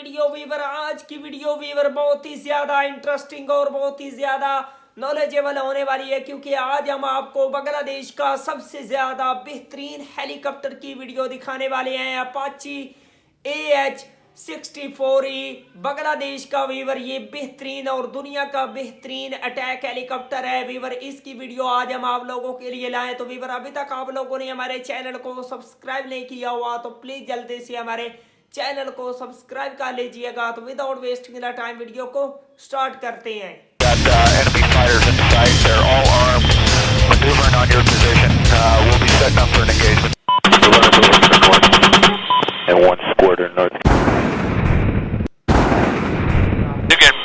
आज की video Weaver बहुत ही ज्यादा इंटरेस्टिंग और बहुत ही ज्यादा नॉलेजेबल होने वाली है, क्योंकि आज हम आपको बांग्लादेश का सबसे ज्यादा बेहतरीन हेलीकॉप्टर की वीडियो दिखाने वाले हैं। अपाची AH-64E बांग्लादेश का वीवर ये बेहतरीन और दुनिया का बेहतरीन अटैक हेलीकॉप्टर है वीवर। इसकी वीडियो आज हम आप लोगों के लिए लाए। तो वीवर अभी तक आप लोगों ने हमारे चैनल को सब्सक्राइब नहीं किया हुआ तो प्लीज जल्दी से हमारे चैनल को सब्सक्राइब कर लीजिएगा। तो without wasting the time video को स्टार्ट करते हैं। Enemy fighters in sight. They're all armed, maneuvering on your position. We'll be setting up for an engagement. We're going to move to the north and one squadron north. Again.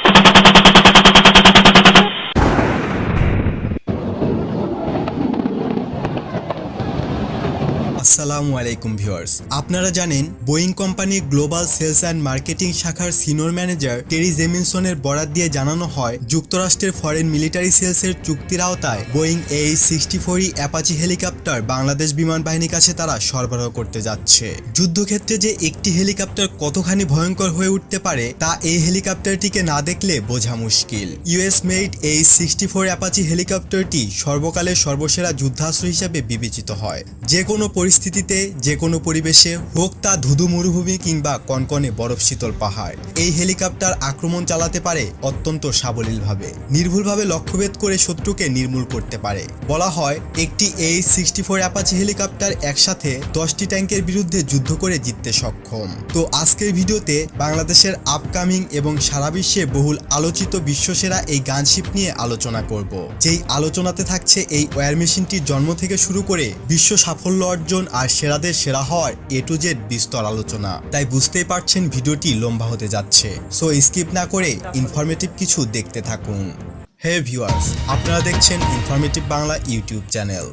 আসসালামু আলাইকুম viewers, আপনারা জানেন Boeing কোম্পানির global sales and marketing শাখার senior manager টেরি জেমিনসনের বরাত দিয়ে জানানো হয় যুক্তরাষ্ট্রের ফরেন মিলিটারি সেলসের চুক্তির আওতায় Boeing AH-64E Apache helicopter Bangladesh বিমান বাহিনীর কাছে তারা সরবরাহ করতে যাচ্ছে। যুদ্ধক্ষেত্রে যে একটি হেলিকপ্টার কতখানি ভয়ঙ্কর হয়ে উঠতে পারে তা এই হেলিকপ্টারটিকে না দেখলে বোঝা মুশকিল। ইউএস মেড AH-64 অ্যাপাচি হেলিকপ্টারটি সর্বকালের সর্বসেরা যুদ্ধাস্ত্র হিসেবে বিবেচিত হয়। যে কোনো পরিস্থিতিতে যে কোনো পরিবেশে হোক তা ধুধু মরুভূমি কিংবা কনকনে বরফ শীতল পাহাড়, এই হেলিকপ্টার আক্রমণ চালাতে পারে অত্যন্ত সাবলীলভাবে, নির্ভুলভাবে লক্ষ্যভেদ করে শত্রুকে নির্মূল করতে পারে। বলা হয় একটি AH-64 অ্যাপাচি হেলিকপ্টার একসাথে 10টি ট্যাঙ্কের বিরুদ্ধে যুদ্ধ করে জিততে সক্ষম। তো আজকের ভিডিওতে বাংলাদেশের আপকামিং এবং সারা বিশ্বে বহুল আলোচিত বিশ্বসেরা এই গানশিপ নিয়ে আলোচনা করব। যেই আলোচনাতে থাকছে এই ওয়্যার মেশিনটির জন্ম থেকে শুরু করে বিশ্ব সাফল্য অর্জন আর সেরাদের সেরা হওয়ার A to Z বিস্তর আলোচনা। তাই বুঝতেই পারছেন ভিডিওটি লম্বা হতে যাচ্ছে, সো স্কিপ না করে ইনফরমেটিভ কিছু দেখতে থাকুন। হে ভিউয়ার্স, আপনারা দেখছেন ইনফরমেটিভ বাংলা ইউটিউব চ্যানেল।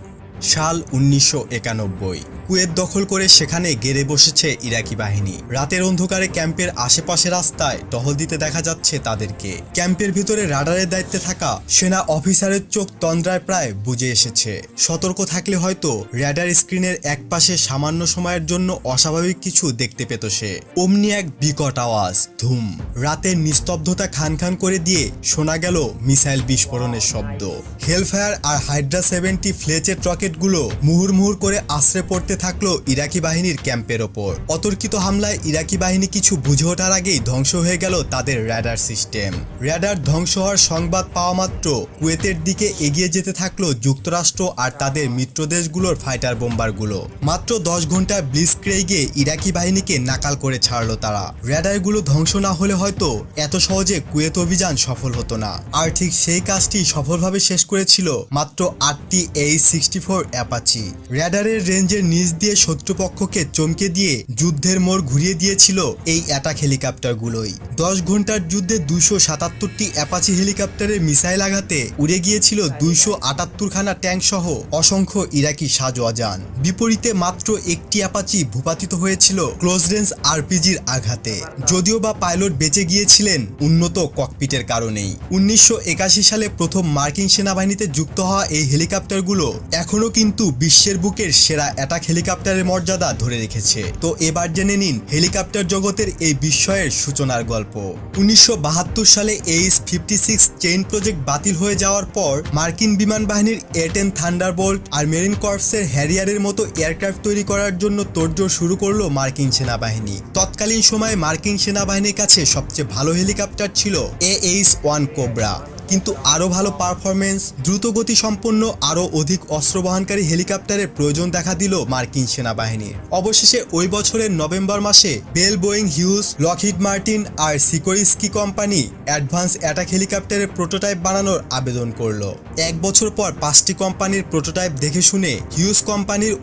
সাল 1991, কুয়েত দখল করে সেখানে গেড়ে বসেছে ইরাকি বাহিনী। রাতের অন্ধকারে ক্যাম্পের আশেপাশে রাস্তায় টহল দিতে দেখা যাচ্ছে তাদেরকে। ক্যাম্পের ভিতরে রাডারের দায়িত্বে থাকা সেনা অফিসারের চোখ তন্দ্রায় প্রায় বুজে এসেছে। সতর্ক থাকলে হয়তো র্যাডার স্ক্রিনের একপাশে সামান্য সময়ের জন্য অস্বাভাবিক কিছু দেখতে পেত সে। অমনি এক বিকট আওয়াজ, ধুম। রাতের নিস্তব্ধতা খান খান করে দিয়ে শোনা গেল মিসাইল বিস্ফোরণের শব্দ। হেলফায়ার আর হাইড্রা 70 ফ্লেচের রকেটগুলো মুহুর্মুহুর করে আশ্রে পড়তে থাকলো ইরাকি বাহিনীর ক্যাম্পের ওপর। অতর্কিত হামলায় ইরাকি বাহিনী কিছু বুঝে ওঠার আগেই ধ্বংস হয়ে গেল তাদের র্যাডার সিস্টেম। র্যাডার ধ্বংস হওয়ার সংবাদ পাওয়া মাত্র কুয়েতের দিকে এগিয়ে যেতে থাকলো যুক্তরাষ্ট্র আর তাদের মিত্র দেশগুলোর ফাইটার বোম্বারগুলো। মাত্র 10 ঘন্টা ব্লিটজক্রেইগে ইরাকি বাহিনীকে নাকাল করে ছাড়লো তারা। র্যাডারগুলো ধ্বংস না হলে হয়তো এত সহজে কুয়েত অভিযান সফল হতো না। আর ঠিক সেই কাজটি সফলভাবে শেষ করেছিল মাত্র 8টি AH-64 অ্যাপাচি। র্যাডারের রেঞ্জের নিচ দিয়ে শত্রুপক্ষকে চমকে দিয়ে যুদ্ধের মোড় ঘুরিয়ে দিয়েছিল এই অ্যাটাক হেলিকপ্টারগুলোই। 10 ঘন্টার যুদ্ধে 277টি অ্যাপাচি হেলিকপ্টারের মিসাইল আঘাতে উড়ে গিয়েছিল 278খানা ট্যাঙ্ক সহ অসংখ্য ইরাকি সাজোয়াজান। বিপরীতে মাত্র একটি অ্যাপাচি ভূপাতিত হয়েছিল ক্লোজ রেঞ্জ আরপিজির আঘাতে, যদিও বা পাইলট বেঁচে গিয়েছিলেন উন্নত ককপিটের কারণেই। 1981 সালে প্রথম মার্কিন সেনাবাহিনীতে যুক্ত হওয়া এই হেলিকপ্টারগুলো এখনো কিন্তু বিশ্বের বুকের সেরা অ্যাটাক হেলিকপ্টারের মর্যাদা ধরে রেখেছে। তো এবার জেনে নিন হেলিকপ্টার জগতের এই বিস্ময়ের সূচনার গল্প। 1972 সালে AH-56 চেইন প্রজেক্ট বাতিল হয়ে যাওয়ার পর মার্কিন বিমান বাহিনীর A-10 থান্ডারবোল্ট আর মেরিন কর্পসের হ্যারিয়ারের মতো এয়ারক্রাফট তৈরি করার জন্য তোড়জোড় শুরু করলো মার্কিন সেনাবাহিনী। তৎকালীন সময়ে মার্কিন সেনাবাহিনীর কাছে সবচেয়ে ভালো হেলিকপ্টার ছিল AH-1 কোবরা, কিন্তু আরও ভালো পারফরমেন্স, দ্রুতগতি সম্পন্ন আরও অধিক অস্ত্র বহনকারী হেলিকপ্টারের প্রয়োজন দেখা দিল মার্কিন সেনাবাহিনীর। অবশেষে ওই বছরের নভেম্বর মাসে Bell, Boeing, Hughes, Lockheed Martin আর সিকোরিস্কি কোম্পানি অ্যাডভান্স অ্যাটাক হেলিকপ্টারের প্রোটোটাইপ বানানোর আবেদন করল। 1 বছর পর 5টি কোম্পানির প্রোটোটাইপ দেখে শুনে হিউজ কোম্পানির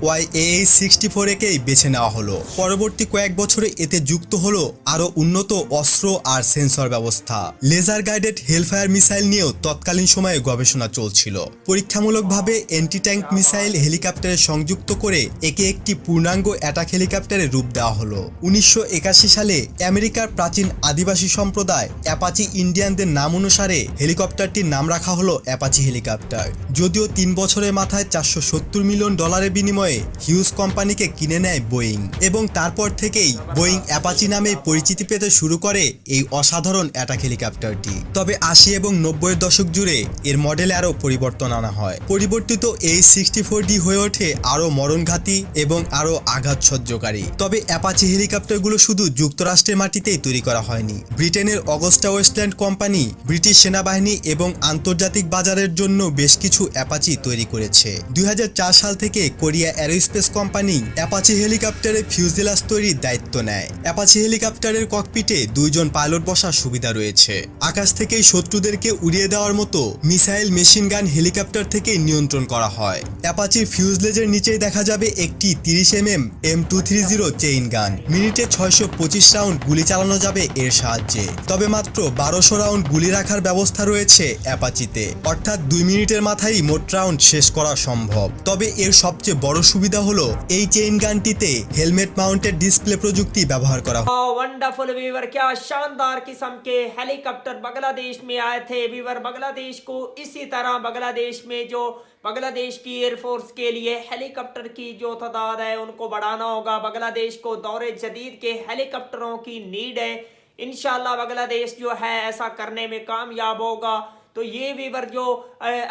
AH-64কেই বেছে নেওয়া হলো। পরবর্তী কয়েক বছরে এতে যুক্ত হলো আরও উন্নত অস্ত্র আর সেন্সর ব্যবস্থা। লেজার গাইডেড হেলফায়ার মিসাইল নিয়েও তৎকালীন সময়ে গবেষণা চলছিল। পরীক্ষামূলকভাবে অ্যান্টি ট্যাঙ্ক মিসাইল হেলিকপ্টারে সংযুক্ত করে একে একটি পূর্ণাঙ্গ অ্যাটাক হেলিকপ্টারে রূপ দেওয়া হলো। 1981 সালে আমেরিকার প্রাচীন আদিবাসী সম্প্রদায় অ্যাপাচি ইন্ডিয়ানদের নাম অনুসারে হেলিকপ্টারটির নাম রাখা হলো অ্যাপাচি হেলিকপ্টার। যদিও 3 বছরের মাথায় $470 মিলিয়ন বিনিময়ে হিউজ কোম্পানিকে কিনে নেয় বোয়িং, এবং তারপর থেকেই বোয়িং অ্যাপাচি নামে পরিচিতি পেতে শুরু করে এই অসাধারণ অ্যাটাক হেলিকপ্টারটি। তবে 80 এবং 90-এর দশক জুড়ে এর মডেলে আরও পরিবর্তন আনা হয়। পরিবর্তিত এই 64D হয়ে ওঠে আরও মরণঘাতী এবং আরও আঘাত সহ্যকারী। তবে অ্যাপাচি হেলিকপ্টারগুলো শুধু যুক্তরাষ্ট্রের মাটিতেই তৈরি করা হয়নি। ব্রিটেনের অগস্টা ওয়েস্টল্যান্ড কোম্পানি ব্রিটিশ সেনাবাহিনী এবং আন্তর্জাতিক বাজারের জন্য বেশ কিছু অ্যাপাচি তৈরি করেছে। 2004 সাল থেকে কোরিয়া অ্যারোস্পেস কোম্পানি অ্যাপাচি হেলিকপ্টারের ফিউজেলাজ তৈরির দায়িত্ব নেয়। অ্যাপাচি হেলিকপ্টারের ককপিটে 2 জন পাইলট বসার সুবিধা রয়েছে। আকাশ থেকেই শত্রুদেরকে উড়িয়ে দেওয়ার মতো মিসাইল মেশিন গান হেলিকপ্টার থেকে নিয়ন্ত্রণ করা হয়। অ্যাপাচির ফিউজলেজের নিচেই দেখা যাবে একটি 30mm M230 চেইন গান। মিনিটে 625 রাউন্ড গুলি চালানো যাবে এর সাহায্যে। তবে মাত্র 1200 রাউন্ড গুলি রাখার ব্যবস্থা রয়েছে অ্যাপাচিতে, অর্থাৎ 2 মিনিটের মাথায় মোট রাউন্ড শেষ করা সম্ভব। তবে এর সবচেয়ে বড় সুবিধা হলো এই চেইন গানটিতে हेलमेट माउंटेड डिस्प्ले प्रजुक्ति व्यवहार करा। वंडरफुल वीवर, क्या शानदार किस्म के हेलीकॉप्टर बांग्लादेश में आए थे वीवर। बांग्लादेश को इसी तरह बांग्लादेश में जो बांग्लादेश की एयरफोर्स के लिए हेलीकॉप्टर की जो तादाद है उनको बढ़ाना होगा। बांग्लादेश को दौरे जदीद के हेलीकॉप्टरों की नीड है। इंशाल्लाह बांग्लादेश जो है ऐसा करने में कामयाब होगा। तो ये वीवर जो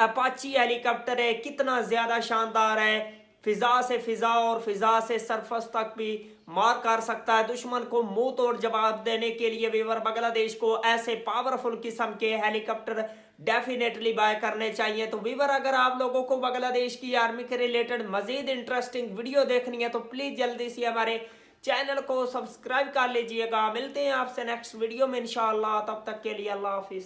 अपाची हेलीकॉप्टर है कितना ज्यादा शानदार है। फिजा से फिजा और फिजा से सरफस तक भी मार कर सकता है। दुश्मन को मुंह तोड़ जवाब देने के लिए वीवर बांग्लादेश को ऐसे पावरफुल किस्म के हेलीकॉप्टर डेफिनेटली बाय करने चाहिए। तो वीवर अगर आप लोगों को बांग्लादेश की आर्मी के रिलेटेड मजीद इंटरेस्टिंग वीडियो देखनी है तो प्लीज जल्दी से हमारे चैनल को सब्सक्राइब कर लीजिएगा। मिलते हैं आपसे नेक्स्ट वीडियो में इंशाअल्लाह। तब तक के लिए अल्लाह हाफिज।